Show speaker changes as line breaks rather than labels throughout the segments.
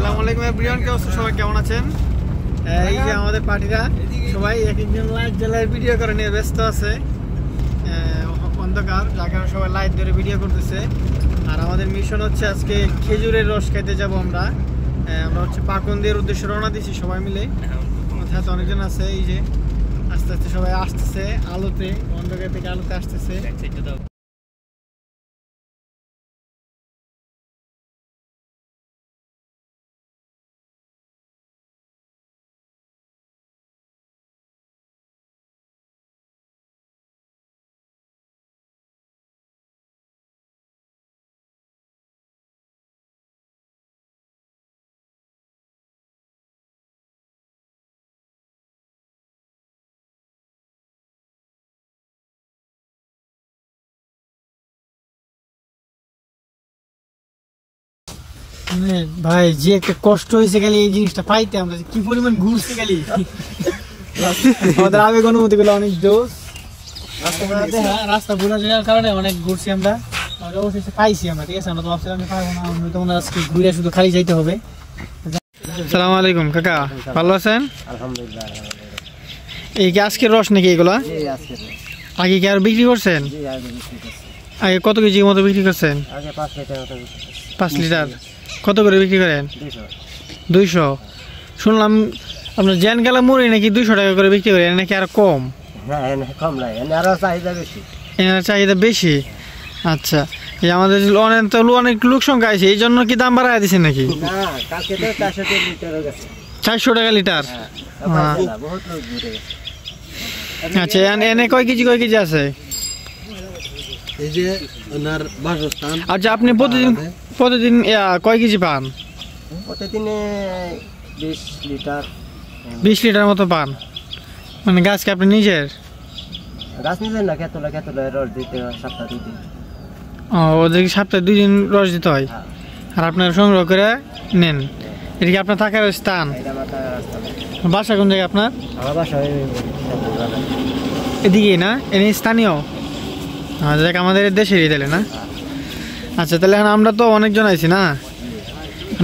আসসালামু আলাইকুম এভরিওয়ান, কে অবস্থা? সবাই কেমন আছেন? এই যে আমাদের পার্টিরা সবাই এক একজন লাইট জ্বালায় ভিডিও করে নিয়ে ব্যস্ত আছে। অন্ধকার, যার কারণে সবাই লাইট ধরে ভিডিও করতেছে। আর আমাদের মিশন হচ্ছে আজকে খেজুরের রস খাইতে যাব আমরা। হচ্ছে পাকন্দিয়ার উদ্দেশ্যে রওনা দিছি সবাই মিলে। আমাদের হাতে অনেকজন আছে। এই যে আস্তে আস্তে সবাই আসতেছে আলোতে, অন্ধকার থেকে আলোতে আসতেছে। ভাই যে একটা কষ্ট হয়েছে খালি এই জিনিসটা পাইতে, আমরা কি পরিমাণ ঘুরছি খালি। আমাদের আবেগ অনুমতি গুলো অনেক জোর। রাস্তা ভুলে যাওয়ার কারণে অনেক ঘুরছি আমরা, অবশেষে পাইছি আমরা। ঠিক আছে, আমরা তো ভাবছিলাম পারবো না, তোমরা আজকে ঘুরে শুধু খালি যাইতে হবে। আসসালামু আলাইকুম কাকা, ভালো আছেন?
আলহামদুলিল্লাহ।
এই কি আজকের রস নাকি এগুলা? আগে কি আর বিক্রি করছেন? আগে কত কেজি মতো বিক্রি করছেন? 5 লিটার। কত করে বিক্রি করেন? 200। শুনলাম আপনার জেন গেলা মুড়ি নাকি 200 টাকা করে বিক্রি করেন, নাকি আর কম? চাহিদা বেশি। আচ্ছা, এই আমাদের অনেক লোক সংখ্যা আছে, এই জন্য কি দাম বাড়ায় দিচ্ছেন নাকি? 400 টাকা লিটার। আচ্ছা, এনে কয় কেজি আছে? আচ্ছা, আপনি প্রতিদিন কয় কেজি পান?
প্রতিদিনে
20 লিটার মতো পান। মানে গাছকে আপনি নিজের?
গাছ নিজের না, খেতলা রস দিতে হয় সপ্তাহে 2 দিন।
ও, ওদেরকে সপ্তাহে 2 দিন রস দিতে হয়। আর আপনারা সংগ্রহ করে নেন। এটা কি আপনার থাকার স্থান? বাসা কোন জায়গায় আপনার?
আমার বাসা
এদিকে না? এনে স্থানীয়? দেখ আমাদের দেশেরই তাহলে না? আচ্ছা, তাহলে এখন আমরা তো অনেকজন আইছি না,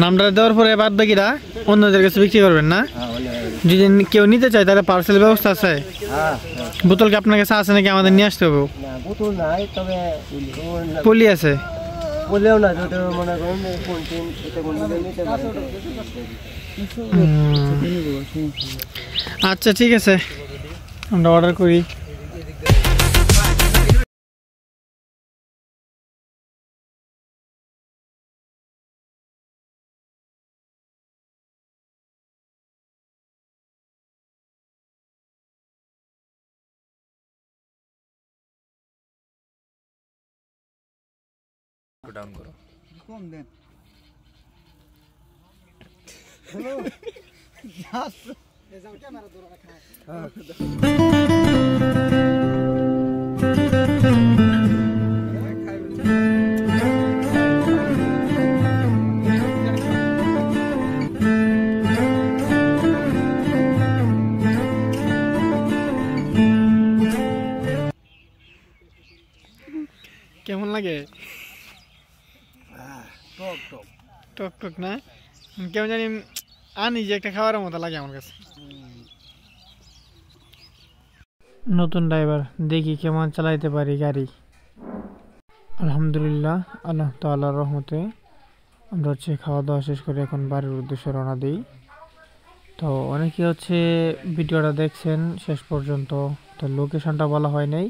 আমরা দেওয়ার পরে বাদ বাকিরা অন্যদের কাছে বিক্রি করবেন না? যদি কেউ নিতে চায় তাহলে পার্সেল ব্যবস্থা আছে? বোতল কি আপনার কাছে আছে নাকি আমাদের নিয়ে আসতে হবে? পলি আছে? আচ্ছা ঠিক আছে, আমরা অর্ডার করি।
ডাউন করো,
কম দেন। কেমন লাগে? টক টক না? কেমন জানি আনি যে একটা খাওয়ার মতো লাগে আমার কাছে। নতুন ড্রাইভার, দেখি কেমন চালাইতে পারি গাড়ি। আলহামদুলিল্লাহ, আল্লাহ তাআলার রহমতে আমরা হচ্ছে খাওয়া দাওয়া শেষ করে এখন বাড়ির উদ্দেশ্যে রওনা দিই। তো অনেকে হচ্ছে ভিডিওটা দেখছেন শেষ পর্যন্ত, তো লোকেশনটা বলা হয় নাই।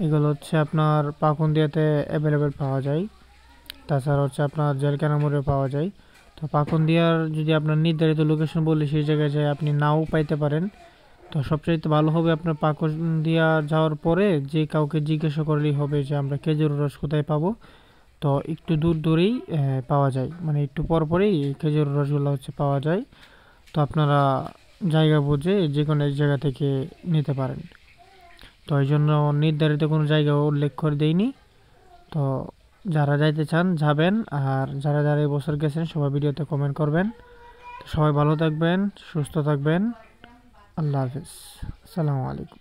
এগুলো হচ্ছে আপনার পাকুন্দিয়াতে অ্যাভেলেবেল পাওয়া যায়, তাছাড়া হচ্ছে আপনার জেলখানা মোড়ে পাওয়া যায়। তো পাকুন্দিয়ার যদি আপনার নির্ধারিত লোকেশন বললে সেই জায়গায় যায় আপনি নাও পাইতে পারেন। তো সবচাইতে ভালো হবে আপনার পাকুন্দিয়া যাওয়ার পরে যে কাউকে জিজ্ঞাসা করলেই হবে যে আমরা খেজুর রস কোথায় পাবো। তো একটু দূরেই পাওয়া যায়, মানে একটু পরেই খেজুর রসগুলো হচ্ছে পাওয়া যায়। তো আপনারা জায়গা বুঝে যে কোনো এক জায়গা থেকে নিতে পারেন। তো এই জন্য নির্ধারিত কোনো জায়গা উল্লেখ করে দেয়নি। তো যারা যাইতে চান যাবেন, আর যারা এই বছর গেছেন সবাই ভিডিওতে কমেন্ট করবেন। তো সবাই ভালো থাকবেন, সুস্থ থাকবেন। আল্লাহ হাফিজ, আসসালামু আলাইকুম।